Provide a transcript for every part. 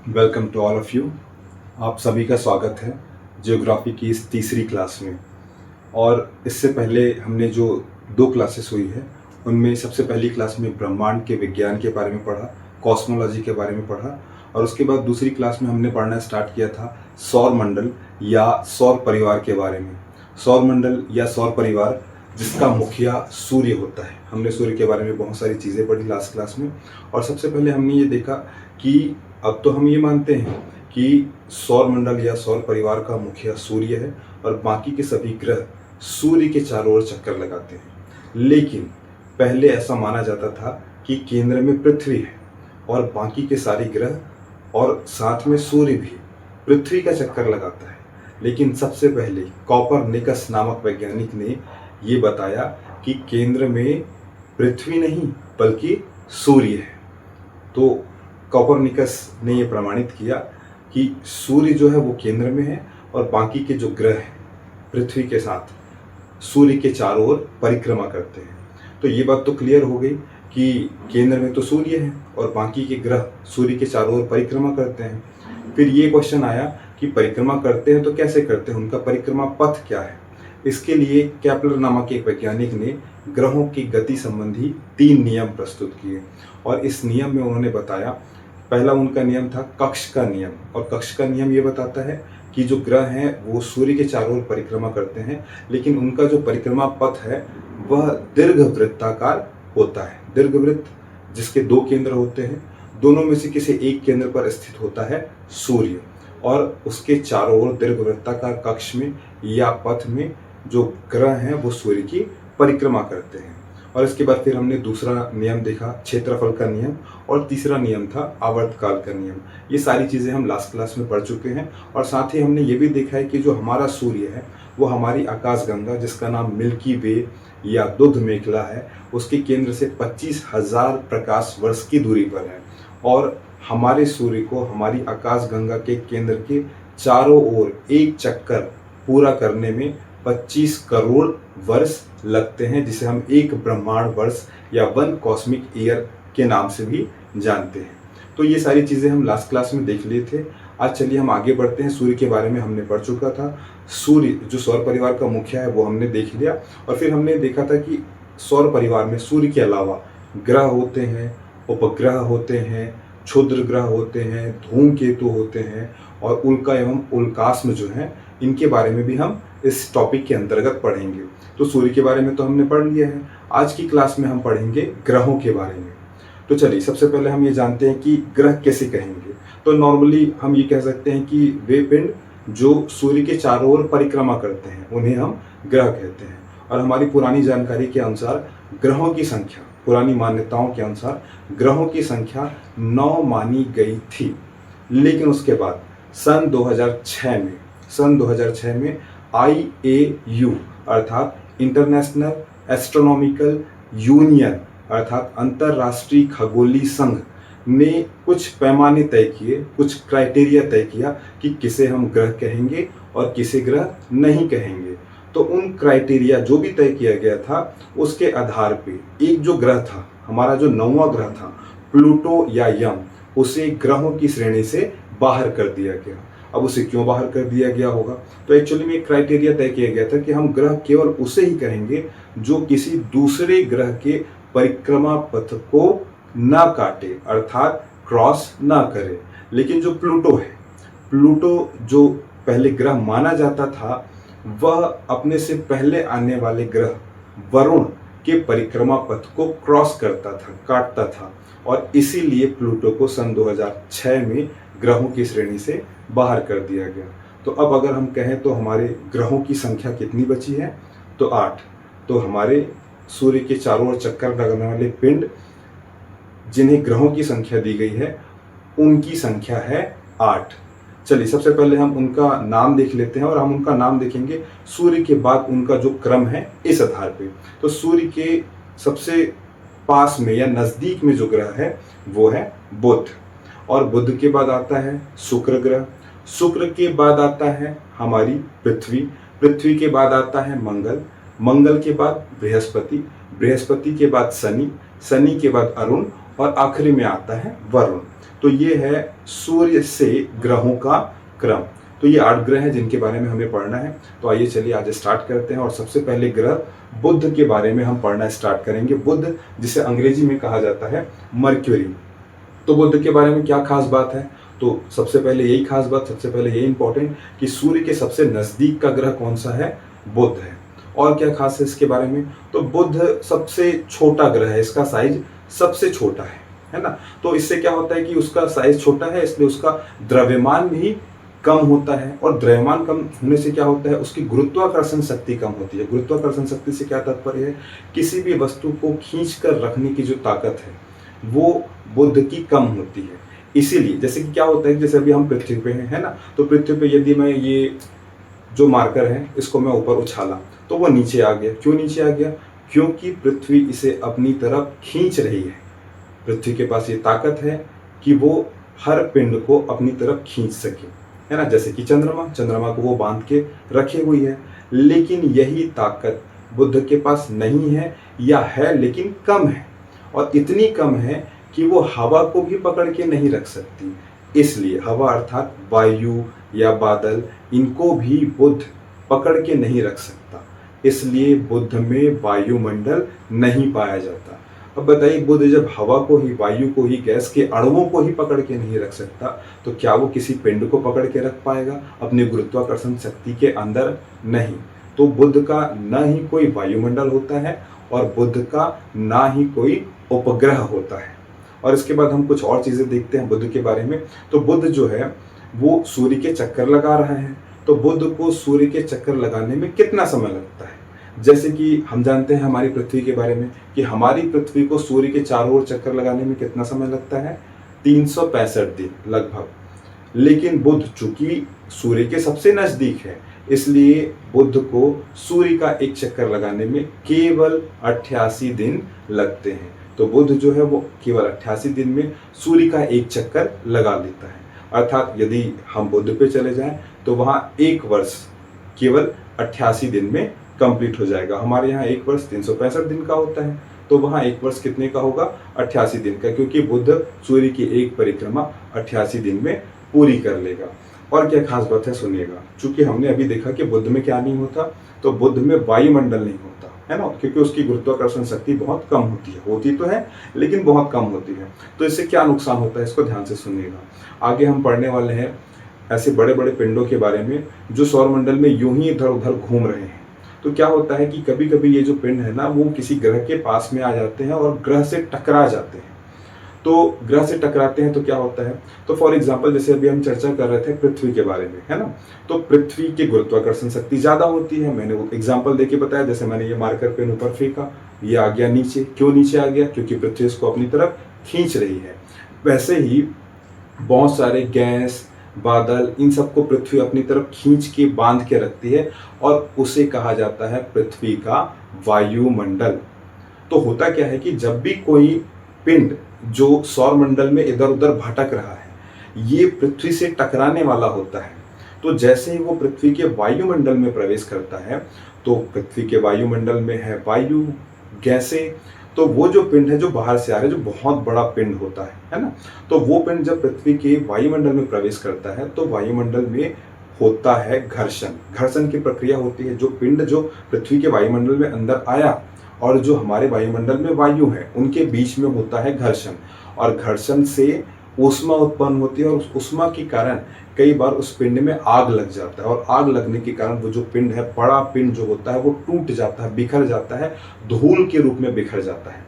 Welcome to all of you. आप सभी का स्वागत है ज्योग्राफी की इस तीसरी क्लास में। और इससे पहले हमने जो दो क्लासेस हुई है उनमें सबसे पहली क्लास में ब्रह्मांड के विज्ञान के बारे में पढ़ा, कॉस्मोलॉजी के बारे में पढ़ा, और उसके बाद दूसरी क्लास में हमने पढ़ना स्टार्ट किया था सौर मंडल या सौर परिवार के बारे में। सौर मंडल या सौर परिवार जिसका मुखिया सूर्य होता है। हमने सूर्य के बारे में बहुत सारी चीज़ें पढ़ी लास्ट क्लास में। और सबसे पहले हमने ये देखा कि अब तो हम ये मानते हैं कि सौर मंडल या सौर परिवार का मुखिया सूर्य है और बाकी के सभी ग्रह सूर्य के चारों ओर चक्कर लगाते हैं। लेकिन पहले ऐसा माना जाता था कि केंद्र में पृथ्वी है और बाकी के सारे ग्रह और साथ में सूर्य भी पृथ्वी का चक्कर लगाता है। लेकिन सबसे पहले कॉपरनिकस नामक वैज्ञानिक ने ये बताया कि केंद्र में पृथ्वी नहीं बल्कि सूर्य है। तो कॉपरनिकस ने ये प्रमाणित किया कि सूर्य जो है वो केंद्र में है और बाकी के जो ग्रह हैं पृथ्वी के साथ सूर्य के चारों ओर परिक्रमा करते हैं। तो ये बात तो क्लियर हो गई कि केंद्र में तो सूर्य है और बाकी के ग्रह सूर्य के चारों ओर परिक्रमा करते हैं। फिर ये क्वेश्चन आया कि परिक्रमा करते हैं तो कैसे करते हैं, उनका परिक्रमा पथ क्या है। इसके लिए केपलर नामक एक वैज्ञानिक ने ग्रहों की गति संबंधी 3 नियम प्रस्तुत किए। और इस नियम में उन्होंने बताया, पहला उनका नियम था कक्ष का नियम। और कक्ष का नियम ये बताता है कि जो ग्रह हैं वो सूर्य के चारों ओर परिक्रमा करते हैं, लेकिन उनका जो परिक्रमा पथ है वह दीर्घवृत्ताकार होता है। दीर्घवृत्त जिसके 2 केंद्र होते हैं, दोनों में से किसी एक केंद्र पर स्थित होता है सूर्य, और उसके चारों ओर दीर्घवृत्ताकार कक्ष में या पथ में जो ग्रह हैं वो सूर्य की परिक्रमा करते हैं। और इसके बाद फिर हमने दूसरा नियम देखा क्षेत्रफल का नियम, और तीसरा नियम था आवर्तकाल का नियम। ये सारी चीज़ें हम लास्ट क्लास में पढ़ चुके हैं। और साथ ही हमने ये भी देखा है कि जो हमारा सूर्य है वो हमारी आकाशगंगा, जिसका नाम मिल्की वे या दुध मेखला है, उसके केंद्र से 25,000 प्रकाश वर्ष की दूरी पर है। और हमारे सूर्य को हमारी आकाशगंगा के केंद्र के चारों ओर एक चक्कर पूरा करने में 25 करोड़ वर्ष लगते हैं, जिसे हम एक ब्रह्मांड वर्ष या 1 कॉस्मिक ईयर के नाम से भी जानते हैं। तो ये सारी चीज़ें हम लास्ट क्लास में देख लिए थे। आज चलिए हम आगे बढ़ते हैं। सूर्य के बारे में हमने पढ़ चुका था। सूर्य जो सौर परिवार का मुखिया है वो हमने देख लिया। और फिर हमने देखा था कि सौर परिवार में सूर्य के अलावा ग्रह होते हैं, उपग्रह होते हैं, क्षुद्र ग्रह होते हैं, धूमकेतु होते हैं, और उल्का एवं उल्कास्म जो हैं इनके बारे में भी हम इस टॉपिक के अंतर्गत पढ़ेंगे। तो सूर्य के बारे में तो हमने पढ़ लिया है। आज की क्लास में हम पढ़ेंगे ग्रहों के बारे में। तो चलिए सबसे पहले हम ये जानते हैं कि ग्रह कैसे कहेंगे। तो नॉर्मली हम ये कह सकते हैं कि वे पिंड जो सूर्य के चारों ओर परिक्रमा करते हैं उन्हें हम ग्रह कहते हैं। और हमारी पुरानी जानकारी के अनुसार ग्रहों की संख्या, पुरानी मान्यताओं के अनुसार ग्रहों की संख्या 9 मानी गई थी। लेकिन उसके बाद सन 2006 में IAU अर्थात इंटरनेशनल एस्ट्रोनॉमिकल यूनियन अर्थात अंतरराष्ट्रीय खगोलीय संघ ने कुछ पैमाने तय किए, कुछ क्राइटेरिया तय किया कि किसे हम ग्रह कहेंगे और किसे ग्रह नहीं कहेंगे। तो उन क्राइटेरिया जो भी तय किया गया था उसके आधार पे एक जो ग्रह था, हमारा जो 9वां ग्रह था प्लूटो या यम, उसे ग्रहों की श्रेणी से बाहर कर दिया गया। अब उसे क्यों बाहर कर दिया गया होगा? तो एक्चुअली में एक क्राइटेरिया तय किया गया था कि हम ग्रह केवल उसे ही कहेंगे जो किसी दूसरे ग्रह के परिक्रमा पथ को ना काटे, अर्थात क्रॉस ना करे। लेकिन जो प्लूटो है, प्लूटो जो पहले ग्रह माना जाता था, वह अपने से पहले आने वाले ग्रह वरुण के परिक्रमा पथ को क्रॉस करता था, काटता था, और इसीलिए प्लूटो को सन 2006 में ग्रहों की श्रेणी से बाहर कर दिया गया। तो अब अगर हम कहें तो हमारे ग्रहों की संख्या कितनी बची है? तो 8। तो हमारे सूर्य के चारों ओर चक्कर लगाने वाले पिंड जिन्हें ग्रहों की संख्या दी गई है उनकी संख्या है 8। चलिए सबसे पहले हम उनका नाम देख लेते हैं, और हम उनका नाम देखेंगे सूर्य के बाद उनका जो क्रम है इस आधार पे। तो सूर्य के सबसे पास में या नज़दीक में जो ग्रह है वो है बुध, और बुध के बाद आता है शुक्र ग्रह, शुक्र के बाद आता है हमारी पृथ्वी, पृथ्वी के बाद आता है मंगल, मंगल के बाद बृहस्पति, बृहस्पति के बाद शनि, शनि के बाद अरुण, और आखिरी में आता है वरुण। तो ये है सूर्य से ग्रहों का क्रम। तो ये 8 ग्रह हैं जिनके बारे में हमें पढ़ना है। तो आइए चलिए आज स्टार्ट करते हैं और सबसे पहले ग्रह बुध के बारे में हम पढ़ना स्टार्ट करेंगे। बुध, जिसे अंग्रेजी में कहा जाता है मर्क्यूरी। तो बुध के बारे में क्या खास बात है? तो सबसे पहले यही खास बात, सबसे पहले यही इंपॉर्टेंट कि सूर्य के सबसे नज़दीक का ग्रह कौन सा है? बुध है। और क्या खास है इसके बारे में? तो बुध सबसे छोटा ग्रह है, इसका साइज सबसे छोटा है ना। तो इससे क्या होता है कि उसका साइज छोटा है, इसलिए उसका द्रव्यमान भी कम होता है। और द्रव्यमान कम होने से क्या होता है? उसकी गुरुत्वाकर्षण शक्ति कम होती है। गुरुत्वाकर्षण शक्ति से क्या तात्पर्य है? किसी भी वस्तु को खींच कर रखने की जो ताकत है वो बुध की कम होती है। इसीलिए जैसे कि क्या होता है कि जैसे अभी हम पृथ्वी पे हैं, है ना, तो पृथ्वी पे यदि मैं ये जो मार्कर है इसको मैं ऊपर उछाला तो वो नीचे आ गया। क्यों नीचे आ गया? क्योंकि पृथ्वी इसे अपनी तरफ खींच रही है। पृथ्वी के पास ये ताकत है कि वो हर पिंड को अपनी तरफ खींच सके, है ना। जैसे कि चंद्रमा को वो बांध के रखे हुई है, लेकिन यही ताकत बुध के पास नहीं है, या है लेकिन कम है। और इतनी कम है कि वो हवा को भी पकड़ के नहीं रख सकती। इसलिए हवा अर्थात वायु या बादल, इनको भी बुध पकड़ के नहीं रख सकता। इसलिए बुध में वायुमंडल नहीं पाया जाता। अब बताइए, बुध जब हवा को ही, वायु को ही, गैस के अणुओं को ही पकड़ के नहीं रख सकता, तो क्या वो किसी पिंड को पकड़ के रख पाएगा अपनी गुरुत्वाकर्षण शक्ति के अंदर? नहीं। तो बुध का ना ही कोई वायुमंडल होता है और बुध का ना ही कोई उपग्रह होता है। और इसके बाद हम कुछ और चीज़ें देखते हैं बुध के बारे में। तो बुध जो है वो सूर्य के चक्कर लगा रहा है। तो बुध को सूर्य के चक्कर लगाने में कितना समय लगता है? जैसे कि हम जानते हैं हमारी पृथ्वी के बारे में कि हमारी पृथ्वी को सूर्य के चारों ओर चक्कर लगाने में कितना समय लगता है? 365 दिन लगभग। लेकिन बुध चूंकि सूर्य के सबसे नज़दीक है, इसलिए बुध को सूर्य का एक चक्कर लगाने में केवल 88 दिन लगते हैं। तो बुध जो है वो केवल 88 दिन में सूर्य का एक चक्कर लगा लेता है। अर्थात यदि हम बुध पे चले जाएं तो वहाँ एक वर्ष केवल 88 दिन में कंप्लीट हो जाएगा। हमारे यहाँ एक वर्ष 365 दिन का होता है, तो वहाँ एक वर्ष कितने का होगा? 88 दिन का, क्योंकि बुध सूर्य की एक परिक्रमा 88 दिन में पूरी कर लेगा। और क्या खास बात है सुनिएगा। चूंकि हमने अभी देखा कि बुध में क्या नहीं होता, तो बुध में वायुमंडल नहीं होता, है ना, क्योंकि उसकी गुरुत्वाकर्षण शक्ति बहुत कम होती है। होती तो है लेकिन बहुत कम होती है। तो इससे क्या नुकसान होता है, इसको ध्यान से सुनिएगा। आगे हम पढ़ने वाले हैं ऐसे बड़े बड़े पिंडों के बारे में जो सौरमंडल में यूं ही इधर उधर घूम रहे हैं। तो क्या होता है कि कभी कभी ये जो पिंड है ना, वो किसी ग्रह के पास में आ जाते हैं और ग्रह से टकरा जाते हैं। तो ग्रह से टकराते हैं तो क्या होता है? तो फॉर एग्जाम्पल जैसे अभी हम चर्चा कर रहे थे पृथ्वी के बारे में, है ना, तो पृथ्वी की गुरुत्वाकर्षण शक्ति ज़्यादा होती है। मैंने वो एग्जाम्पल देके बताया, जैसे मैंने ये मार्कर पेन ऊपर फेंका, ये आ गया नीचे। क्यों नीचे आ गया? क्योंकि पृथ्वी इसको अपनी तरफ खींच रही है। वैसे ही बहुत सारे गैस, बादल, इन सबको पृथ्वी अपनी तरफ खींच के बांध के रखती है और उसे कहा जाता है पृथ्वी का वायुमंडल। तो होता क्या है कि जब भी कोई पिंड जो सौरमंडल में इधर उधर भटक रहा है, ये पृथ्वी से टकराने वाला होता है, तो जैसे ही वो पृथ्वी के वायुमंडल में प्रवेश करता है, तो पृथ्वी के वायुमंडल में है वायु, गैसें, तो वो जो पिंड है जो बाहर से आ रहा है, जो बहुत बड़ा पिंड होता है ना, तो वो पिंड जब पृथ्वी के वायुमंडल में प्रवेश करता है तो वायुमंडल में होता है घर्षण। घर्षण की प्रक्रिया होती है। जो पिंड जो पृथ्वी के वायुमंडल में अंदर आया और जो हमारे वायुमंडल में वायु है, उनके बीच में होता है घर्षण। और घर्षण से ऊष्मा उत्पन्न होती है और उस ऊष्मा के कारण कई बार उस पिंड में आग लग जाता है। और आग लगने के कारण वो जो पिंड है, बड़ा पिंड जो होता है, वो टूट जाता है, बिखर जाता है, धूल के रूप में बिखर जाता है।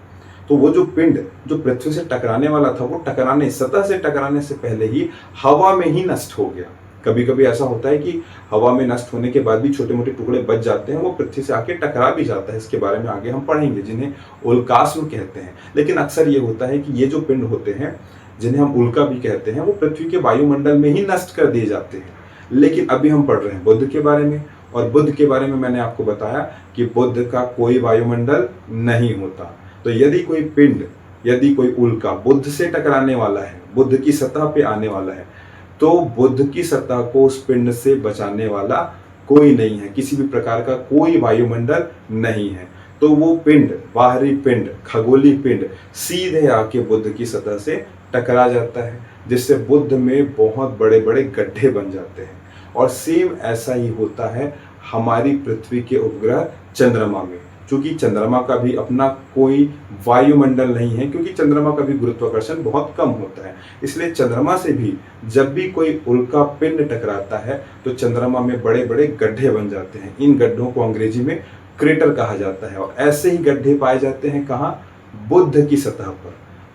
तो वो जो पिंड जो पृथ्वी से टकराने वाला था, वो सतह से टकराने से पहले ही हवा में ही नष्ट हो गया। कभी कभी ऐसा होता है कि हवा में नष्ट होने के बाद भी छोटे मोटे टुकड़े बच जाते हैं, वो पृथ्वी से आके टकरा भी जाता है। इसके बारे में आगे हम पढ़ेंगे, जिन्हें उल्कास्म कहते हैं। लेकिन अक्सर ये होता है कि ये जो पिंड होते हैं, जिन्हें हम उल्का भी कहते हैं, वो पृथ्वी के वायुमंडल में ही नष्ट कर दिए जाते हैं। लेकिन अभी हम पढ़ रहे हैं बुध के बारे में, और बुध के बारे में मैंने आपको बताया कि बुध का कोई वायुमंडल नहीं होता। तो यदि कोई पिंड, यदि कोई उल्का बुध से टकराने वाला है, बुध की सतह पे आने वाला है, तो बुध की सतह को उस पिंड से बचाने वाला कोई नहीं है, किसी भी प्रकार का कोई वायुमंडल नहीं है। तो वो पिंड, बाहरी पिंड, खगोलीय पिंड सीधे आके बुध की सतह से टकरा जाता है, जिससे बुध में बहुत बड़े बड़े गड्ढे बन जाते हैं। और सेम ऐसा ही होता है हमारी पृथ्वी के उपग्रह चंद्रमा में। क्योंकि चंद्रमा का भी अपना कोई वायुमंडल नहीं है, क्योंकि चंद्रमा का भी गुरुत्वाकर्षण बहुत कम होता है, इसलिए चंद्रमा से भी जब भी कोई उल्का पिंड टकराता है तो चंद्रमा में बड़े बड़े गड्ढे बन जाते हैं। इन गड्ढों को अंग्रेजी में क्रेटर कहा जाता है। और ऐसे ही गड्ढे पाए जाते हैं कहाँ? बुध की सतह पर।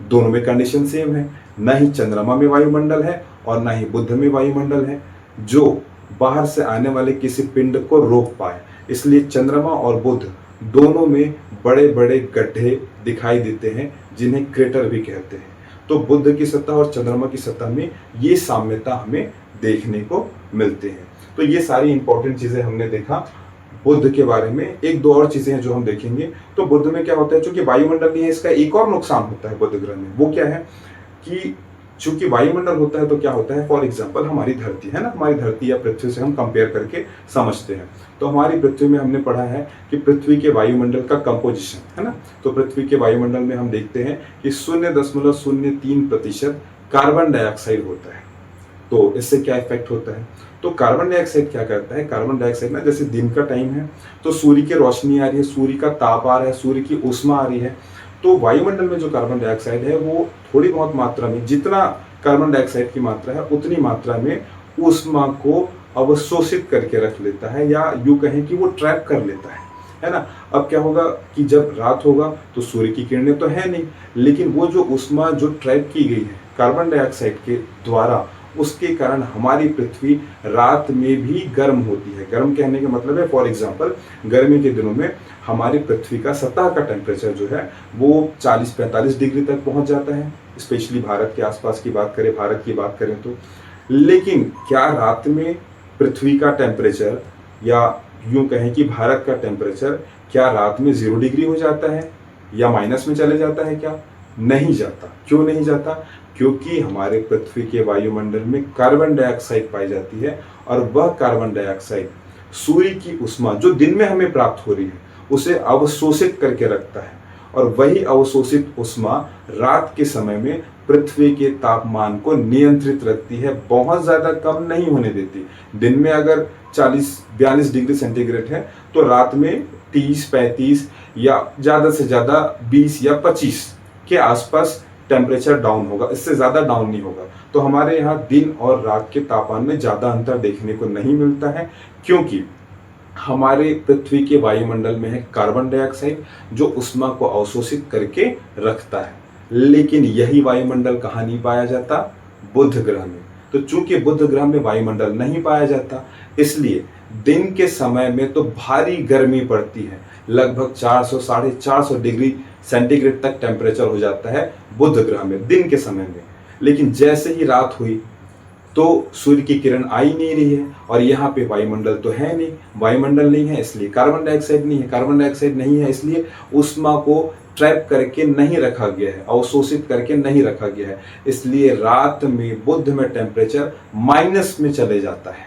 दोनों में कंडीशन सेम है, न ही चंद्रमा में वायुमंडल है और न ही बुध में वायुमंडल है जो बाहर से आने वाले किसी पिंड को रोक पाए। इसलिए चंद्रमा और बुध दोनों में बड़े बड़े गड्ढे दिखाई देते हैं, जिन्हें क्रेटर भी कहते हैं। तो बुध की सतह और चंद्रमा की सतह में ये साम्यता हमें देखने को मिलते हैं। तो ये सारी इंपॉर्टेंट चीजें हमने देखा बुध के बारे में। एक दो और चीजें हैं जो हम देखेंगे। तो बुध में क्या होता है, चूंकि वायुमंडल नहीं है, इसका एक और नुकसान होता है बुध ग्रह में। वो क्या है कि चूंकि वायुमंडल होता है तो क्या होता है, फॉर एग्जाम्पल हमारी धरती है ना, हमारी धरती या पृथ्वी से हम कंपेयर करके समझते हैं। तो हमारी पृथ्वी में हमने पढ़ा है कि पृथ्वी के वायुमंडल का कंपोजिशन है ना, तो पृथ्वी के वायुमंडल में हम देखते हैं कि 0.03% कार्बन डाइऑक्साइड होता है। तो इससे क्या इफेक्ट होता है, तो कार्बन डाइऑक्साइड क्या करता है, कार्बन डाइऑक्साइड ना, जैसे दिन का टाइम है तो सूर्य की रोशनी आ रही है, सूर्य का ताप आ रहा है, सूर्य की ऊष्मा आ रही है, तो वायुमंडल में जो कार्बन डाइऑक्साइड है वो थोड़ी बहुत मात्रा में, जितना कार्बन डाइऑक्साइड की मात्रा है उतनी मात्रा में ऊष्मा को अवशोषित करके रख लेता है, या यूं कहें कि वो ट्रैप कर लेता है ना। अब क्या होगा कि जब रात होगा तो सूर्य की किरणें तो है नहीं, लेकिन वो जो ऊष्मा जो ट्रैप की गई है कार्बन डाइऑक्साइड के द्वारा, उसके कारण हमारी पृथ्वी रात में भी गर्म होती है। गर्म कहने का मतलब है, फॉर एग्जांपल गर्मी के दिनों में हमारी पृथ्वी का सतह का टेम्परेचर जो है वो 40-45 डिग्री तक पहुंच जाता है, स्पेशली भारत के आसपास की बात करें, भारत की बात करें तो। लेकिन क्या रात में पृथ्वी का टेम्परेचर, या यूं कहें कि भारत का टेम्परेचर, क्या रात में 0 डिग्री हो जाता है या माइनस में चले जाता है? क्या नहीं जाता। क्यों नहीं जाता? क्योंकि हमारे पृथ्वी के वायुमंडल में कार्बन डाइऑक्साइड पाई जाती है, और वह कार्बन डाइऑक्साइड सूर्य की ऊष्मा जो दिन में हमें प्राप्त हो रही है उसे अवशोषित करके रखता है, और वही अवशोषित ऊष्मा रात के समय में पृथ्वी के तापमान को नियंत्रित रखती है, बहुत ज्यादा कम नहीं होने देती। दिन में अगर 40-42 डिग्री सेंटीग्रेड है तो रात में 30-35 या ज्यादा से ज्यादा 20 या 25 के आसपास टेम्परेचर डाउन होगा, इससे ज्यादा डाउन नहीं होगा। तो हमारे यहाँ दिन और रात के तापमान में ज्यादा अंतर देखने को नहीं मिलता है, क्योंकि हमारे पृथ्वी के वायुमंडल में है कार्बन डाइऑक्साइड जो ऊष्मा को अवशोषित करके रखता है। लेकिन यही वायुमंडल कहाँ नहीं पाया जाता? बुध ग्रह में। तो चूंकि बुध ग्रह में वायुमंडल नहीं पाया जाता, इसलिए दिन के समय में तो भारी गर्मी पड़ती है, लगभग 400-450 डिग्री सेंटीग्रेड तक टेम्परेचर हो जाता है बुध ग्रह में दिन के समय में। लेकिन जैसे ही रात हुई तो सूर्य की किरण आ ही नहीं रही है, और यहाँ पे वायुमंडल तो है नहीं, वायुमंडल नहीं है इसलिए कार्बन डाइऑक्साइड नहीं है, कार्बन डाइऑक्साइड नहीं है इसलिए ऊष्मा को ट्रैप करके नहीं रखा गया है, अवशोषित करके नहीं रखा गया है। इसलिए रात में बुध में टेम्परेचर माइनस में चले जाता है,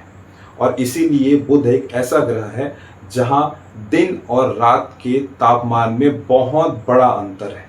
और इसीलिए बुध एक ऐसा ग्रह है जहां दिन और रात के तापमान में बहुत बड़ा अंतर है,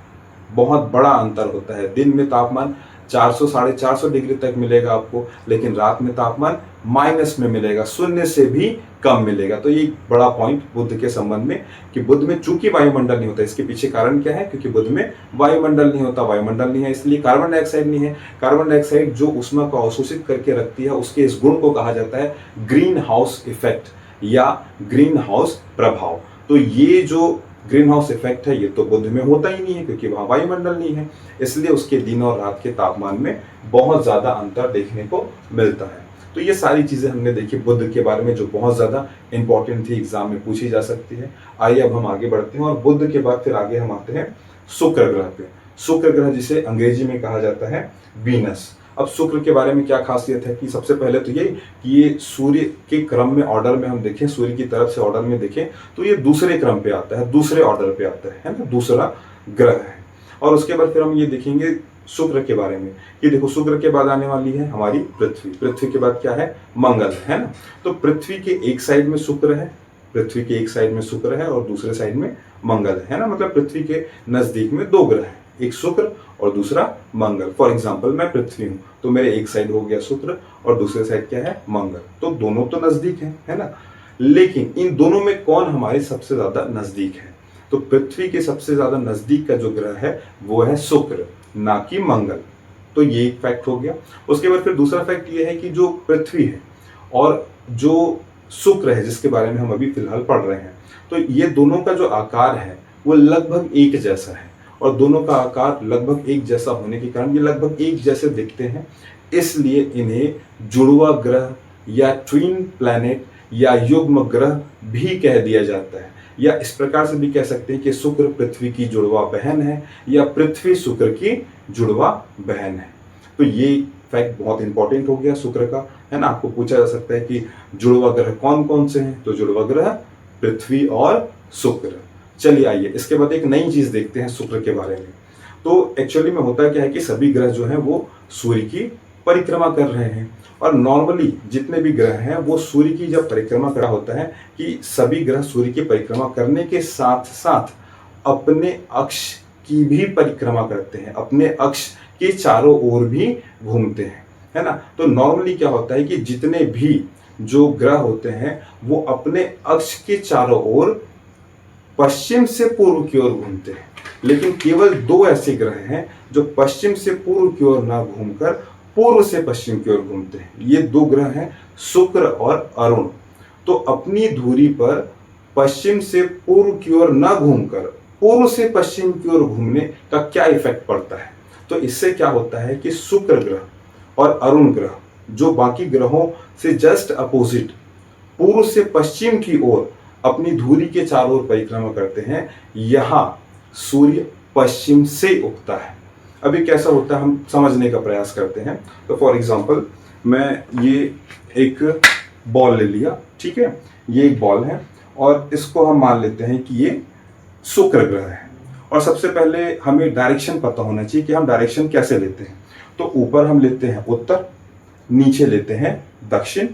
बहुत बड़ा अंतर होता है। दिन में तापमान 400-450 डिग्री तक मिलेगा आपको, लेकिन रात में तापमान माइनस में मिलेगा, शून्य से भी कम मिलेगा। तो ये बड़ा पॉइंट बुध के संबंध में, कि बुध में चूंकि वायुमंडल नहीं होता, इसके पीछे कारण क्या है? क्योंकि बुध में वायुमंडल नहीं होता, वायुमंडल नहीं है इसलिए कार्बन डाइऑक्साइड नहीं है। कार्बन डाइऑक्साइड जो ऊष्मा को अवशोषित करके रखती है, उसके इस गुण को कहा जाता है ग्रीन हाउस इफेक्ट या ग्रीन हाउस प्रभाव। तो ये जो ग्रीन हाउस इफेक्ट है ये तो बुध में होता ही नहीं है, क्योंकि वहां वायुमंडल नहीं है, इसलिए उसके दिन और रात के तापमान में बहुत ज्यादा अंतर देखने को मिलता है। तो ये सारी चीजें हमने देखी बुध के बारे में, जो बहुत ज्यादा इंपॉर्टेंट थी, एग्जाम में पूछी जा सकती है। आइए अब हम आगे बढ़ते हैं, और बुध के बाद फिर आगे हम आते हैं शुक्र ग्रह पे। शुक्र ग्रह जिसे अंग्रेजी में कहा जाता है वीनस। अब शुक्र के बारे में क्या खासियत है कि सबसे पहले तो ये कि ये सूर्य के क्रम में, ऑर्डर में हम देखें, सूर्य की तरफ से ऑर्डर में देखें तो ये दूसरे क्रम पे आता है, दूसरे ऑर्डर पे आता है ना, दूसरा ग्रह है। और उसके बाद फिर हम ये देखेंगे शुक्र के बारे में कि देखो शुक्र के बाद आने वाली है हमारी पृथ्वी, पृथ्वी के बाद क्या है? मंगल, है ना। तो पृथ्वी के एक साइड में शुक्र है पृथ्वी के एक साइड में शुक्र है और दूसरे साइड में मंगल है ना। मतलब पृथ्वी के नजदीक में दो ग्रह हैं, एक शुक्र और दूसरा मंगल। फॉर एग्जाम्पल मैं पृथ्वी हूँ तो मेरे एक साइड हो गया शुक्र और दूसरे साइड क्या है, मंगल। तो दोनों तो नजदीक है ना। लेकिन इन दोनों में कौन हमारे सबसे ज्यादा नजदीक है? तो पृथ्वी के सबसे ज्यादा नजदीक का जो ग्रह है वो है शुक्र, ना कि मंगल। तो ये एक फैक्ट हो गया। उसके बाद फिर दूसरा फैक्ट ये है कि जो पृथ्वी है और जो शुक्र है जिसके बारे में हम अभी फिलहाल पढ़ रहे हैं, तो ये दोनों का जो आकार है वो लगभग एक जैसा है। और दोनों का आकार लगभग एक जैसा होने के कारण ये लगभग एक जैसे दिखते हैं, इसलिए इन्हें जुड़वा ग्रह या ट्विन प्लैनेट या युग्म ग्रह भी कह दिया जाता है। या इस प्रकार से भी कह सकते हैं कि शुक्र पृथ्वी की जुड़वा बहन है या पृथ्वी शुक्र की जुड़वा बहन है। तो ये फैक्ट बहुत इंपॉर्टेंट हो गया शुक्र का, है ना। आपको पूछा जा सकता है कि जुड़वा ग्रह कौन कौन से हैं, तो जुड़वा ग्रह पृथ्वी और शुक्र। चलिए आइए इसके बाद एक नई चीज देखते हैं शुक्र के बारे में। तो एक्चुअली में होता क्या है कि सभी ग्रह जो हैं वो सूर्य की परिक्रमा कर रहे हैं। और नॉर्मली जितने भी ग्रह हैं वो सूर्य की जब परिक्रमा कर रहा होता है कि सभी ग्रह सूर्य की परिक्रमा करने के साथ साथ अपने अक्ष की भी परिक्रमा करते हैं, अपने अक्ष के चारों ओर भी घूमते हैं, है ना। तो नॉर्मली क्या होता है कि जितने भी जो ग्रह होते हैं वो अपने अक्ष के चारों ओर पश्चिम से पूर्व की ओर घूमते हैं। लेकिन केवल दो ऐसे ग्रह हैं जो पश्चिम से पूर्व की ओर ना घूमकर पूर्व से पश्चिम की ओर घूमते हैं। ये दो ग्रह हैं शुक्र और अरुण। तो अपनी धुरी पर पश्चिम से पूर्व की ओर न घूमकर पूर्व से पश्चिम की ओर घूमने का क्या इफेक्ट पड़ता है? तो इससे क्या होता है कि शुक्र ग्रह और अरुण ग्रह जो बाकी ग्रहों से जस्ट अपोजिट पूर्व से पश्चिम की ओर अपनी धुरी के चारों ओर परिक्रमा करते हैं, यहां सूर्य पश्चिम से उगता है। अभी कैसा होता है हम समझने का प्रयास करते हैं। तो फॉर एग्जांपल मैं ये एक बॉल ले लिया, ठीक है, ये एक बॉल है और इसको हम मान लेते हैं कि ये शुक्र ग्रह है। और सबसे पहले हमें डायरेक्शन पता होना चाहिए कि हम डायरेक्शन कैसे लेते हैं। तो ऊपर हम लेते हैं उत्तर, नीचे लेते हैं दक्षिण,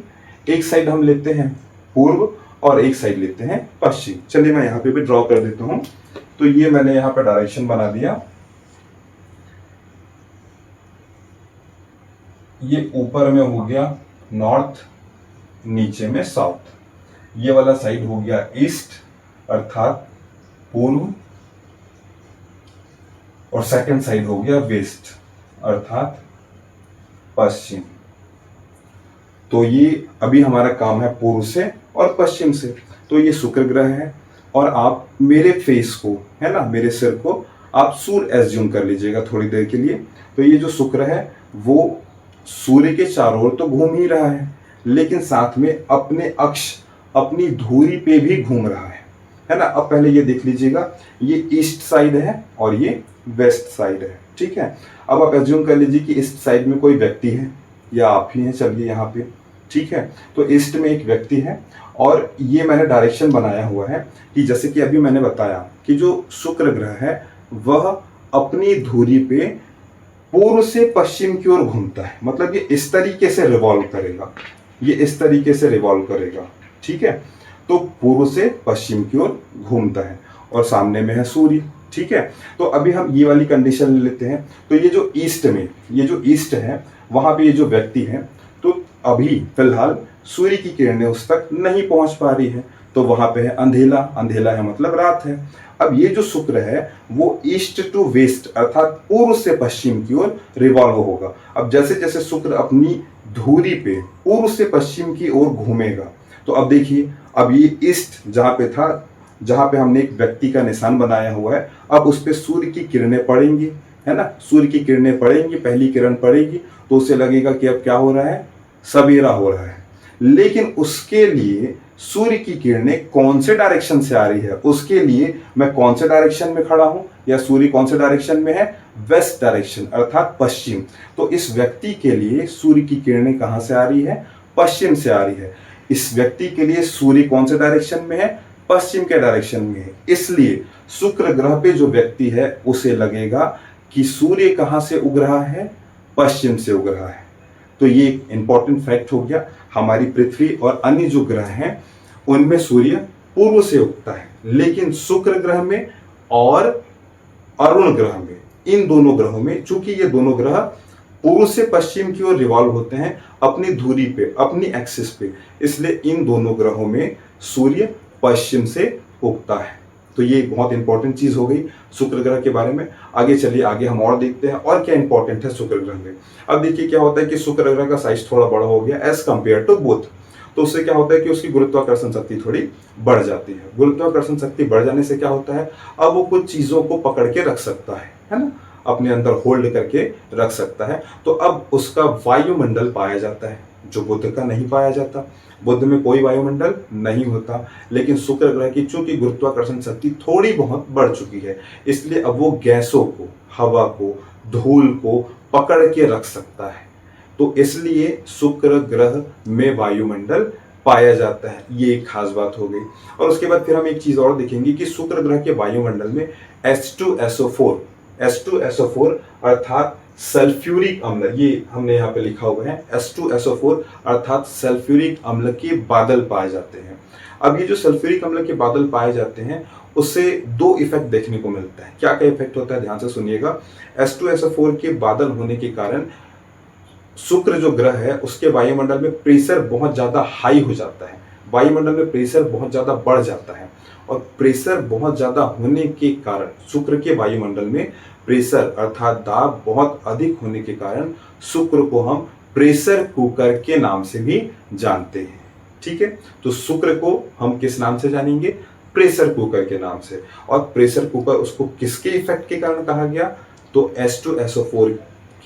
एक साइड हम लेते हैं पूर्व और एक साइड लेते हैं पश्चिम। चलिए मैं यहाँ पे भी ड्रॉ कर देता हूँ। तो ये मैंने यहाँ पे डायरेक्शन बना दिया। ये ऊपर में हो गया नॉर्थ, नीचे में साउथ। ये वाला साइड हो गया ईस्ट अर्थात पूर्व, और सेकंड साइड हो गया वेस्ट अर्थात पश्चिम। तो ये अभी हमारा काम है पूर्व से और पश्चिम से। तो ये शुक्र ग्रह है और आप मेरे फेस को, है ना, मेरे सिर को आप सूर्य एज्यूम कर लीजिएगा थोड़ी देर के लिए। तो ये जो शुक्र है वो सूर्य के चारों ओर तो घूम ही रहा है, लेकिन साथ में अपने अक्ष अपनी धुरी पे भी घूम रहा है ना। अब पहले ये देख लीजिएगा, ये ईस्ट साइड है और ये वेस्ट साइड है, ठीक है। अब आप एज्यूम कर लीजिए कि ईस्ट साइड में कोई व्यक्ति है या आप ही हैं, चलिए यहाँ पे, ठीक है। तो ईस्ट में एक व्यक्ति है और ये मैंने डायरेक्शन बनाया हुआ है कि जैसे कि अभी मैंने बताया कि जो शुक्र ग्रह है वह अपनी धुरी पे पूर्व से पश्चिम की ओर घूमता है। मतलब ये इस तरीके से रिवॉल्व करेगा, ये इस तरीके से रिवॉल्व करेगा, ठीक है। तो पूर्व से पश्चिम की ओर घूमता है और सामने में है सूर्य, ठीक है। तो अभी हम ये वाली कंडीशन ले लेते हैं। तो ये जो ईस्ट में, ये जो ईस्ट है वहां पे ये जो व्यक्ति है, तो अभी फिलहाल सूर्य की किरणें उस तक नहीं पहुंच पा रही है, तो वहां पे है अंधेला। अंधेला है मतलब रात है। अब ये जो शुक्र है वो ईस्ट टू वेस्ट अर्थात पूर्व से पश्चिम की ओर रिवॉल्व होगा। अब जैसे जैसे शुक्र अपनी धुरी पे पूर्व से पश्चिम की ओर घूमेगा, तो अब देखिए, अब ये ईस्ट जहां पे था, जहां पे हमने एक व्यक्ति का निशान बनाया हुआ है, अब उस पे सूर्य की किरणें पड़ेंगी, है ना। सूर्य की किरणें पड़ेंगी, पहली किरण पड़ेगी तो उसे लगेगा कि अब क्या हो रहा है, सवेरा हो रहा है। लेकिन उसके लिए सूर्य की किरणें कौन से डायरेक्शन से आ रही है, उसके लिए मैं कौन से डायरेक्शन में खड़ा हूं या सूर्य कौन से डायरेक्शन में है, वेस्ट डायरेक्शन अर्थात पश्चिम। तो इस व्यक्ति के लिए सूर्य की किरणें कहां से आ रही है, पश्चिम से आ रही है। इस व्यक्ति के लिए सूर्य कौन से डायरेक्शन में है, पश्चिम के डायरेक्शन में है। इसलिए शुक्र ग्रह पे जो व्यक्ति है उसे लगेगा कि सूर्य कहां से उग रहा है, पश्चिम से उग रहा है। तो ये एक इंपॉर्टेंट फैक्ट हो गया। हमारी पृथ्वी और अन्य जो ग्रह हैं उनमें सूर्य पूर्व से उगता है, लेकिन शुक्र ग्रह में और अरुण ग्रह में, इन दोनों ग्रहों में, चूंकि ये दोनों ग्रह पूर्व से पश्चिम की ओर रिवॉल्व होते हैं अपनी धुरी पे, अपनी एक्सिस पे, इसलिए इन दोनों ग्रहों में सूर्य पश्चिम से उगता है। तो ये बहुत इंपॉर्टेंट चीज हो गई शुक्र ग्रह के बारे में। आगे चलिए, आगे हम और देखते हैं और क्या इंपॉर्टेंट है शुक्र ग्रह में। अब देखिए क्या होता है कि शुक्र ग्रह का साइज थोड़ा बड़ा हो गया एज कंपेयर टू बुध, तो उससे क्या होता है कि उसकी गुरुत्वाकर्षण शक्ति थोड़ी बढ़ जाती है। गुरुत्वाकर्षण शक्ति बढ़ जाने से क्या होता है, अब वो कुछ चीजों को पकड़ के रख सकता है ना, अपने अंदर होल्ड करके रख सकता है। तो अब उसका वायुमंडल पाया जाता है, जो बुध का नहीं पाया जाता। बुध में कोई वायुमंडल नहीं होता, लेकिन शुक्र ग्रह की चूंकि गुरुत्वाकर्षण शक्ति थोड़ी बहुत बढ़ चुकी है, इसलिए अब वो गैसों को, हवा को, धूल को पकड़ के रख सकता है। तो इसलिए शुक्र ग्रह में वायुमंडल पाया जाता है, ये एक खास बात हो गई। और उसके बाद फिर हम एक चीज और देखेंगे कि शुक्र ग्रह के वायुमंडल में H2SO4 अर्थात सल्फ्यूरिक अम्ल, ये हमने यहाँ पे लिखा हुआ है H2SO4 अर्थात सल्फ्यूरिक अम्ल के बादल पाए जाते हैं। अब ये जो सल्फ्यूरिक अम्ल के बादल पाए जाते हैं, उससे दो इफेक्ट देखने को मिलता है। क्या क्या इफेक्ट होता है, ध्यान से सुनिएगा। H2SO4 के बादल होने के कारण शुक्र जो ग्रह है उसके वायुमंडल में प्रेशर बहुत ज्यादा हाई हो जाता है, वायुमंडल में प्रेशर बहुत ज्यादा बढ़ जाता है। और प्रेशर बहुत ज्यादा होने के कारण, शुक्र के वायुमंडल में प्रेशर अर्थात दाब बहुत अधिक होने के कारण शुक्र को हम प्रेशर कुकर के नाम से भी जानते हैं। ठीक है, तो शुक्र को हम किस नाम से जानेंगे, प्रेशर कुकर के नाम से। और प्रेशर कुकर उसको किसके इफेक्ट के कारण कहा गया, तो H2SO4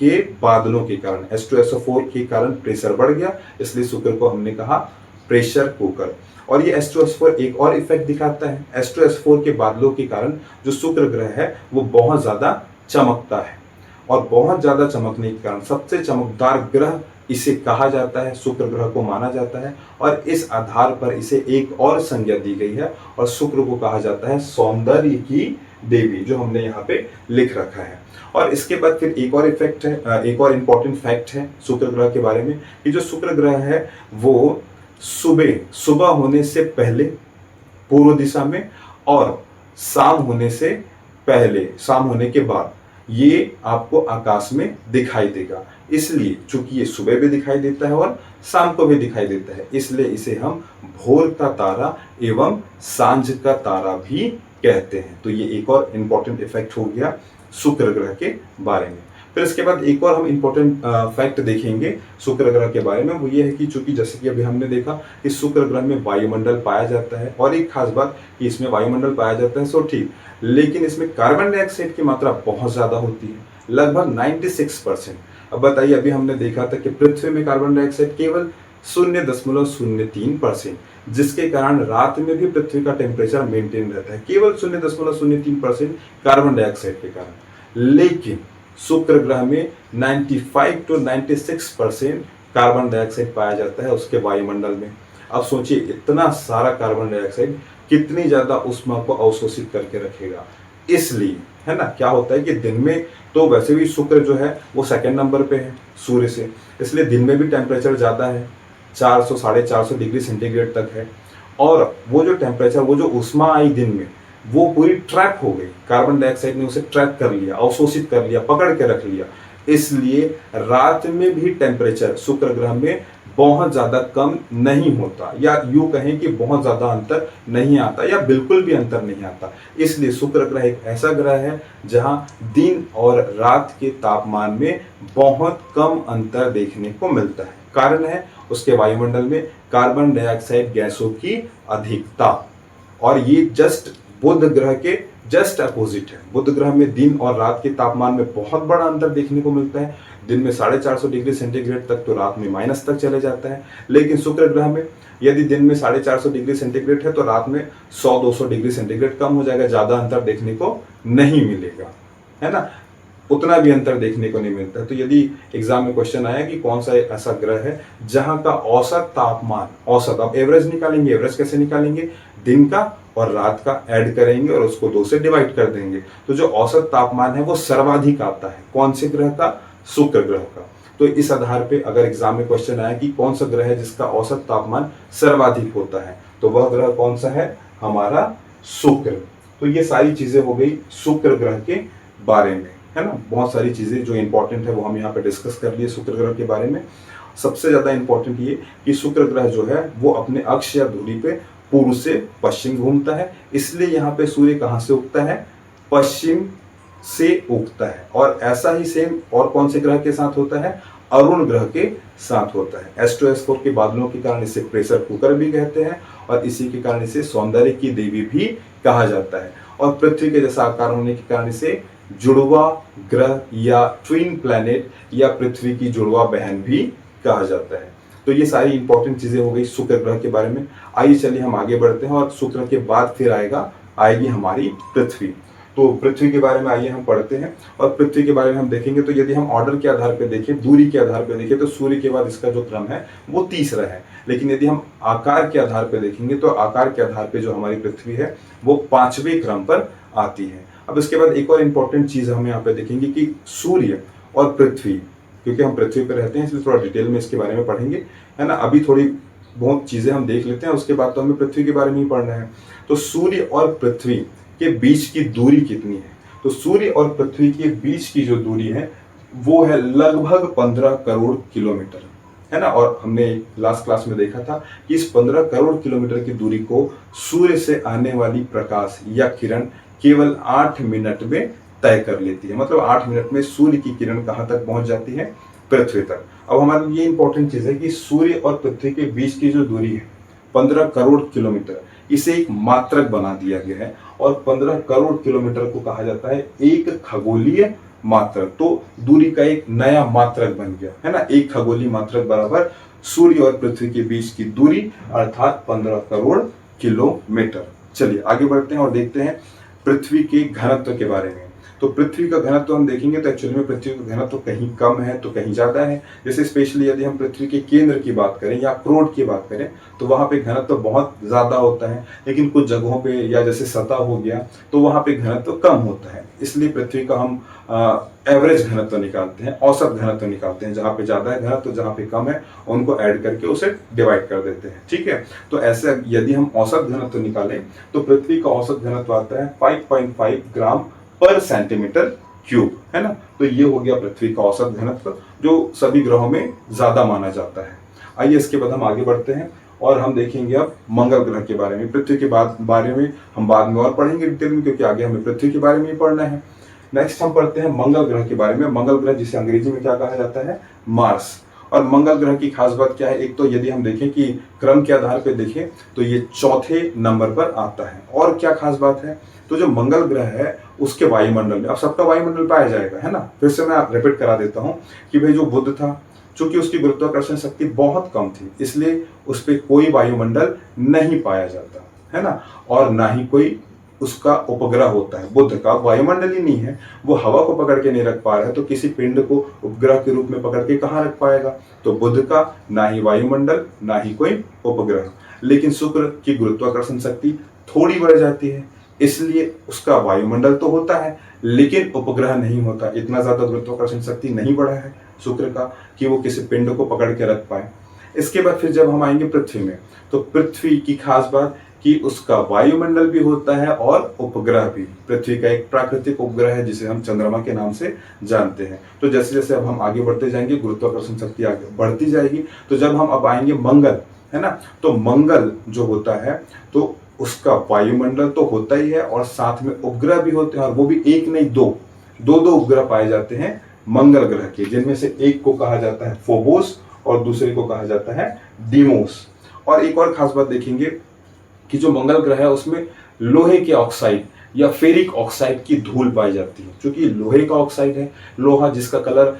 के बादलों के कारण, H2SO4 के कारण प्रेशर बढ़ गया, इसलिए शुक्र को हमने कहा प्रेशर कुकर। और ये H2SO4 एक और इफेक्ट दिखाता है, H2SO4 के बादलों के कारण जो शुक्र ग्रह है वो बहुत ज्यादा चमकता है, और बहुत ज्यादा चमकने के कारण सबसे चमकदार ग्रह इसे कहा जाता है, शुक्र ग्रह को माना जाता है। और इस आधार पर इसे एक और संज्ञा दी गई है, और शुक्र को कहा जाता है सौंदर्य की देवी, जो हमने यहाँ पे लिख रखा है। और इसके बाद फिर एक और इफेक्ट है, एक और इंपॉर्टेंट फैक्ट है शुक्र ग्रह के बारे में, कि जो शुक्र ग्रह है वो सुबह होने से पहले पूर्व दिशा में, और शाम होने से पहले, शाम होने के बाद ये आपको आकाश में दिखाई देगा। इसलिए चूंकि ये सुबह भी दिखाई देता है और शाम को भी दिखाई देता है, इसलिए इसे हम भोर का तारा एवं सांझ का तारा भी कहते हैं। तो ये एक और इंपॉर्टेंट इफेक्ट हो गया शुक्र ग्रह के बारे में। फिर इसके बाद एक और हम इंपॉर्टेंट फैक्ट देखेंगे शुक्र ग्रह के बारे में, वो ये है कि चूंकि जैसे कि अभी हमने देखा कि शुक्र ग्रह में वायुमंडल पाया जाता है, और एक खास बात कि इसमें वायुमंडल पाया जाता है सो ठीक, लेकिन इसमें कार्बन डाइऑक्साइड की मात्रा बहुत ज्यादा होती है, लगभग 96%। अब बताइए, अभी हमने देखा था कि पृथ्वी में कार्बन डाइऑक्साइड केवल 0.03%, जिसके कारण रात में भी पृथ्वी का टेम्परेचर मेंटेन रहता है, केवल 0.03% कार्बन डाइऑक्साइड के कारण। लेकिन शुक्र ग्रह में 95 to 96% कार्बन डाइऑक्साइड पाया जाता है उसके वायुमंडल में। अब सोचिए, इतना सारा कार्बन डाइऑक्साइड कितनी ज्यादा ऊष्मा को अवशोषित करके रखेगा। इसलिए है ना, क्या होता है कि दिन में तो वैसे भी शुक्र जो है वो सेकंड नंबर पे है सूर्य से, इसलिए दिन में भी टेम्परेचर ज्यादा है, 400 450 डिग्री सेंटीग्रेड तक है। और वो जो टेम्परेचर, वो जो ऊष्मा आई दिन में, वो पूरी ट्रैप हो गई, कार्बन डाइऑक्साइड ने उसे ट्रैप कर लिया, अवशोषित कर लिया, पकड़ के रख लिया। इसलिए रात में भी टेम्परेचर शुक्र ग्रह में बहुत ज्यादा कम नहीं होता, या यूं कहें कि बहुत ज्यादा अंतर नहीं आता, या बिल्कुल भी अंतर नहीं आता। इसलिए शुक्र ग्रह एक ऐसा ग्रह है जहां दिन और रात के तापमान में बहुत कम अंतर देखने को मिलता है। कारण है उसके वायुमंडल में कार्बन डाइऑक्साइड गैसों की अधिकता। और ये जस्ट बुध ग्रह के जस्ट अपोजिट है। बुध ग्रह में दिन और रात के तापमान में बहुत बड़ा अंतर देखने को मिलता है, दिन में 450 डिग्री सेंटीग्रेड तक, तो रात में माइनस तक चले जाता है। लेकिन शुक्र ग्रह में यदि दिन में 450 डिग्री सेंटीग्रेड है तो रात में 100-200 डिग्री सेंटीग्रेड कम हो जाएगा, ज्यादा अंतर देखने को नहीं मिलेगा, है ना, उतना भी अंतर देखने को नहीं मिलता है। तो यदि एग्जाम में क्वेश्चन आया कि कौन सा ऐसा ग्रह है जहां का औसत तापमान, औसत, अब एवरेज निकालेंगे, एवरेज कैसे निकालेंगे, दिन का और रात का ऐड करेंगे और उसको 2 से डिवाइड कर देंगे, तो जो औसत तापमान है वो सर्वाधिक आता है। कौन से ग्रह का, शुक्र ग्रह का। तो इस आधार पे अगर एग्जाम में क्वेश्चन आया कि कौन सा ग्रह है जिसका औसत तापमान सर्वाधिक होता है, तो वह ग्रह कौन सा है, हमारा शुक्र। तो ये सारी चीजें हो गई शुक्र ग्रह के बारे में, है ना। बहुत सारी चीजें जो इंपॉर्टेंट है वो हम यहाँ पे डिस्कस कर लिए शुक्र ग्रह के बारे में। सबसे ज्यादा इंपॉर्टेंट ये कि शुक्र ग्रह जो है वो अपने अक्ष या धुरी पे पूर्व से पश्चिम घूमता है, इसलिए यहाँ पे सूर्य कहाँ से उगता है, पश्चिम से उगता है। और ऐसा ही सेम और कौन से ग्रह के साथ होता है, अरुण ग्रह के साथ होता है। एस्ट्रोस्फीयर के बादलों के कारण इसे प्रेशर कुकर भी कहते हैं और इसी के कारण इसे सौंदर्य की देवी भी कहा जाता है। और पृथ्वी के जैसा आकार होने के कारण इसे जुड़वा ग्रह या ट्विन प्लैनेट या पृथ्वी की जुड़वा बहन भी कहा जाता है। तो ये सारी इंपॉर्टेंट चीजें हो गई शुक्र ग्रह के बारे में। आइए चलिए हम आगे बढ़ते हैं और शुक्र के बाद फिर आएगी हमारी पृथ्वी। तो पृथ्वी के बारे में आइए हम पढ़ते हैं और पृथ्वी के बारे में हम देखेंगे। तो यदि हम ऑर्डर के आधार पर देखें, दूरी के आधार पर देखें, तो सूर्य के बाद इसका जो क्रम है वो तीसरा है। लेकिन यदि हम आकार के आधार पर देखेंगे तो आकार के आधार पर जो हमारी पृथ्वी है वो 5वें क्रम पर आती है। अब इसके बाद एक और इंपॉर्टेंट चीज हम यहाँ पे देखेंगे कि सूर्य और पृथ्वी, क्योंकि हम पृथ्वी पर रहते हैं इसलिए थोड़ा डिटेल में इसके बारे में पढ़ेंगे, है ना। अभी थोड़ी बहुत चीजें हम देख लेते हैं, उसके बाद तो हमें पृथ्वी के बारे में ही पढ़ना है। तो सूर्य और पृथ्वी के बीच की दूरी कितनी है, तो सूर्य और पृथ्वी के बीच की जो दूरी है वो है लगभग 15 करोड़ किलोमीटर, है ना। और हमने लास्ट क्लास में देखा था कि इस 15 करोड़ किलोमीटर की दूरी को सूर्य से आने वाली प्रकाश या किरण केवल 8 मिनट में तय कर लेती है। मतलब 8 मिनट में सूर्य की किरण कहां तक पहुंच जाती है, पृथ्वी तक। अब हमारे लिए इंपॉर्टेंट चीज है कि सूर्य और पृथ्वी के बीच की जो दूरी है 15 करोड़ किलोमीटर, इसे एक मात्रक बना दिया गया है और 15 करोड़ किलोमीटर को कहा जाता है एक खगोलीय मात्रक। तो दूरी का एक नया मात्रक बन गया, है ना। एक खगोलीय मात्रक बराबर सूर्य और पृथ्वी के बीच की दूरी अर्थात 15 करोड़ किलोमीटर। चलिए आगे बढ़ते हैं और देखते हैं पृथ्वी के घनत्व के बारे में। तो पृथ्वी का घनत्व हम देखेंगे तो एक्चुअली में पृथ्वी का घनत्व कहीं कम है तो कहीं ज्यादा है। जैसे स्पेशली यदि हम पृथ्वी के केंद्र की बात करें या क्रोड की बात करें तो वहां पे घनत्व बहुत ज्यादा होता है, लेकिन कुछ जगहों पे या जैसे सतह हो गया तो वहां पे घनत्व कम होता है। इसलिए पृथ्वी का हम एवरेज घनत्व निकालते हैं, औसत घनत्व निकालते हैं। जहां पे ज्यादा है घनत्व, जहां पे कम है उनको ऐड करके उसे डिवाइड कर देते हैं, ठीक है। तो ऐसे यदि हम औसत घनत्व निकालें तो पृथ्वी का औसत घनत्व आता है 5.5 ग्राम पर सेंटीमीटर क्यूब, है ना। तो ये हो गया पृथ्वी का औसत घनत्व जो सभी ग्रहों में ज्यादा माना जाता है। आइए इसके बाद हम आगे बढ़ते हैं और हम देखेंगे अब मंगल ग्रह के बारे में। पृथ्वी के बारे में हम बाद में और पढ़ेंगे डिटेल में, क्योंकि आगे हमें पृथ्वी के बारे में ही पढ़ना है। नेक्स्ट हम पढ़ते हैं मंगल ग्रह के बारे में। मंगल ग्रह जिसे अंग्रेजी में क्या कहा जाता है, मार्स। और मंगल ग्रह की खास बात क्या है, एक तो यदि हम देखें कि क्रम के आधार पर देखें तो ये चौथे नंबर पर आता है। और क्या खास बात है, तो जो मंगल ग्रह है उसके वायुमंडल में, अब सबका वायुमंडल पाया जाएगा, है ना। फिर से मैं रिपीट करा देता हूं कि भाई जो बुध था, चूंकि उसकी गुरुत्वाकर्षण शक्ति बहुत कम थी इसलिए उस पर कोई वायुमंडल नहीं पाया जाता, है ना। और ना ही कोई उसका उपग्रह होता है। बुध का वायुमंडल ही नहीं है, वो हवा को पकड़ के नहीं रख पा रहा है, तो किसी पिंड को उपग्रह के रूप में पकड़ के कहाँ रख पाएगा। तो बुध का ना ही वायुमंडल ना ही कोई उपग्रह। लेकिन शुक्र की गुरुत्वाकर्षण शक्ति थोड़ी बढ़ जाती है, इसलिए उसका वायुमंडल तो होता है लेकिन उपग्रह नहीं होता। इतना ज्यादा गुरुत्वाकर्षण शक्ति नहीं बढ़ा है शुक्र का कि वो किसी पिंड को पकड़ के रख पाए। इसके बाद फिर जब हम आएंगे पृथ्वी में, तो पृथ्वी की खास बात कि उसका वायुमंडल भी होता है और उपग्रह भी। पृथ्वी का एक प्राकृतिक उपग्रह है जिसे हम चंद्रमा के नाम से जानते हैं। तो जैसे जैसे अब हम आगे बढ़ते जाएंगे गुरुत्वाकर्षण शक्ति आगे बढ़ती जाएगी। तो जब हम अब आएंगे मंगल, है ना, तो मंगल जो होता है तो उसका वायुमंडल तो होता ही है और साथ में उपग्रह भी होते हैं, और वो भी एक नहीं दो उपग्रह पाए जाते हैं मंगल ग्रह के, जिनमें से एक को कहा जाता है फोबोस और दूसरे को कहा जाता है डीमोस। और एक और खास बात देखेंगे कि जो मंगल ग्रह है उसमें लोहे के ऑक्साइड या फेरिक ऑक्साइड की धूल पाई जाती है। क्योंकि लोहे का ऑक्साइड है, लोहा जिसका कलर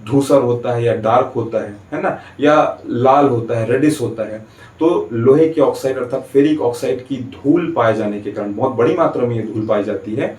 धूसर होता है या डार्क होता है ना, या लाल होता है, रेडिश होता है। तो लोहे के ऑक्साइड अर्थात फेरिक ऑक्साइड की धूल पाए जाने के कारण बहुत बड़ी मात्रा में ये धूल पाई जाती है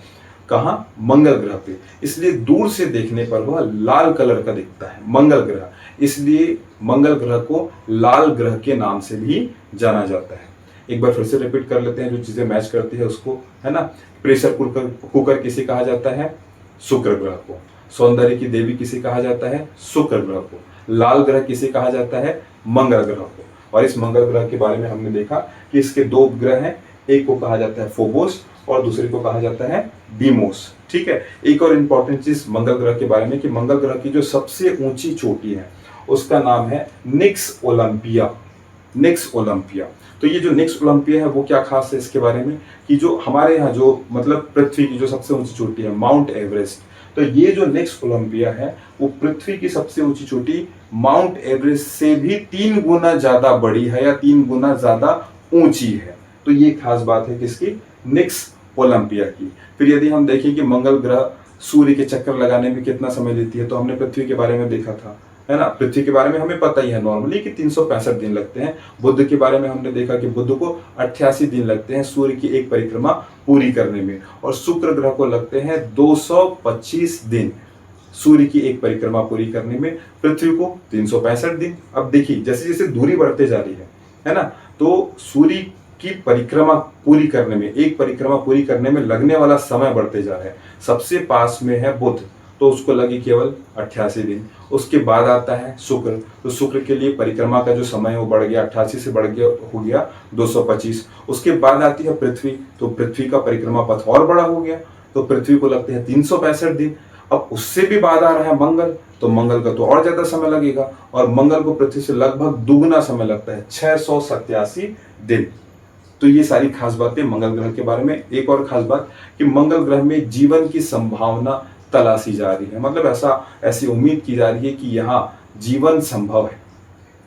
कहाँ, मंगल ग्रह पे। इसलिए दूर से देखने पर वह लाल कलर का दिखता है मंगल ग्रह, इसलिए मंगल ग्रह को लाल ग्रह के नाम से भी जाना जाता है। एक बार फिर से रिपीट कर लेते हैं जो चीजें मैच करती है उसको, है ना। प्रेशर कुकर किसे कहा जाता है, शुक्र ग्रह को। सौंदर्य की देवी किसे कहा जाता है, शुक्र ग्रह को। लाल ग्रह किसे कहा जाता है, मंगल ग्रह को। और इस मंगल ग्रह के बारे में हमने देखा कि इसके दो उपग्रह हैं, एक को कहा जाता है फोबोस और दूसरे को कहा जाता है डीमोस। ठीक है। एक और इम्पॉर्टेंट चीज मंगल ग्रह के बारे में कि मंगल ग्रह की जो सबसे ऊंची चोटी है उसका नाम है निक्स ओलंपिया। निक्स ओलंपिया। तो ये जो निक्स ओलंपिया है वो क्या खास है इसके बारे में कि जो हमारे यहाँ जो मतलब पृथ्वी की जो सबसे ऊंची चोटी है माउंट एवरेस्ट, तो ये जो निक्स ओलंपिया है वो पृथ्वी की सबसे ऊंची चोटी माउंट एवरेस्ट से भी 3 गुना ज्यादा बड़ी है या 3 गुना ज्यादा ऊंची है। तो ये खास बात है किसकी, निक्स ओलंपिया की। फिर यदि हम देखें कि मंगल ग्रह सूर्य के चक्कर लगाने में कितना समय लेती है, तो हमने पृथ्वी के बारे में देखा था, है ना। पृथ्वी के बारे में हमें पता ही है नॉर्मली कि 365 दिन लगते हैं। बुध के बारे में हमने देखा कि बुध को 88 दिन लगते हैं सूर्य की एक परिक्रमा पूरी करने में, और शुक्र ग्रह को लगते हैं 225 दिन सूर्य की एक परिक्रमा पूरी करने में, पृथ्वी को 365 दिन। अब देखिए जैसे जैसे दूरी बढ़ते जा रही है ना, तो सूर्य की परिक्रमा पूरी करने में, एक परिक्रमा पूरी करने में लगने वाला समय बढ़ते जा रहा है। सबसे पास में है बुध, तो उसको लगे केवल 88 दिन। उसके बाद आता है शुक्र, तो शुक्र के लिए परिक्रमा का जो समय है वो बढ़ गया 88 से बढ़ गया हो गया 225। उसके बाद आती है पृथ्वी, तो पृथ्वी का परिक्रमा पथ और बड़ा हो गया, तो पृथ्वी को लगते हैं 365 दिन। अब उससे भी बाद आ रहा है मंगल, तो मंगल का तो और ज्यादा समय लगेगा, और मंगल को पृथ्वी से लगभग दुगना समय लगता है 687 दिन। तो ये सारी खास बातें मंगल ग्रह के बारे में। एक और खास बात कि मंगल ग्रह में जीवन की संभावना तलाशी जा रही है, मतलब ऐसी उम्मीद की जा रही है कि यहाँ जीवन संभव है,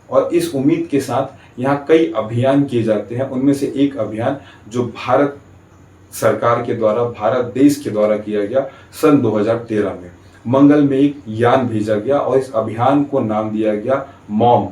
और इस उम्मीद के साथ यहाँ कई अभियान किए जाते हैं। उनमें से एक अभियान जो भारत सरकार के द्वारा, भारत देश के द्वारा किया गया सन 2013 में, मंगल में एक यान भेजा गया और इस अभियान को नाम दिया गया मॉम,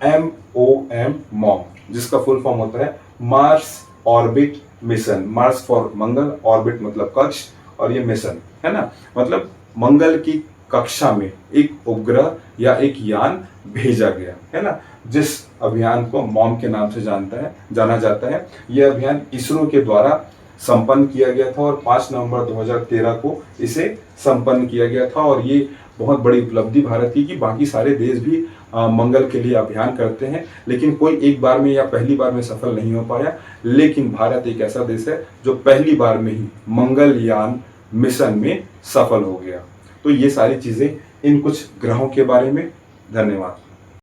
MOM मॉम, जिसका फुल फॉर्म होता है Mars orbit mission. Mars for Mangal, orbit मतलब कक्ष, और ये मिशन है ना, मतलब मंगल की कक्षा में एक उपग्रह या एक यान भेजा गया है ना, जिस अभियान को मॉम के नाम से जाना जाता है। यह अभियान इसरो के द्वारा संपन्न किया गया था और 5 नवंबर 2013 को इसे संपन्न किया गया था। और ये बहुत बड़ी उपलब्धि भारत की कि बाकी सारे देश भी मंगल के लिए अभियान करते हैं, लेकिन कोई एक बार में या पहली बार में सफल नहीं हो पाया। लेकिन भारत एक ऐसा देश है जो पहली बार में ही मंगलयान मिशन में सफल हो गया। तो ये सारी चीजें इन कुछ ग्रहों के बारे में। धन्यवाद।